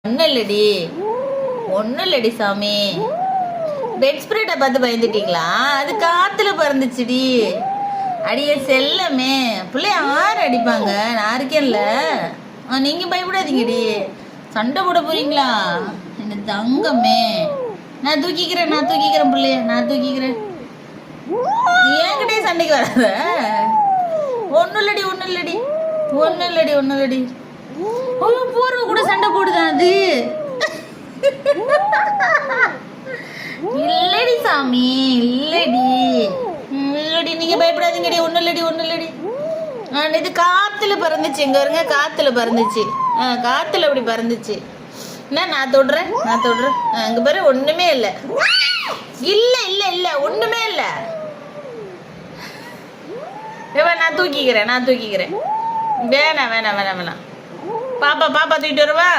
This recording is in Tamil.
ஒன்றும் இல்லடி, ஒன்றும் இல்லடி சாமி. பெட் ஸ்ப்ரெட்டை பார்த்து பயந்துட்டீங்களா? அது காத்துல பறந்துச்சுடி. அடியே செல்லமே, பிள்ளைய யார் அடிப்பாங்க? நான் இருக்கேன்ல. நீங்க பயப்படாதீங்கடி. சண்டை போட போறீங்களா? என்ன தங்கமே, நான் தூக்கிக்கிறேன் பிள்ளைய, நான் தூக்கிக்கிறேன். என்கிட்டே சண்டைக்கு வராத. ஒன்றும் இல்லடி. போறவ கூட சண்டை போடுதான் அது. இல்லடி சாமி, இல்லடி. நீங்க பயப்படாதீங்கடி. ஒன்றும் இல்லடி. இது காத்துல பறந்துச்சு. எங்க வருங்க, காத்துல பறந்துச்சு. காத்துல அப்படி பறந்துச்சு. என்ன நான் தொடுறேன். அங்க பாரு, ஒண்ணுமே இல்லை. இல்ல ஒண்ணுமே இல்ல. நான் தூக்கிக்கிறேன். வேணாம். பாப்பா தூக்கிட்டு வருவா.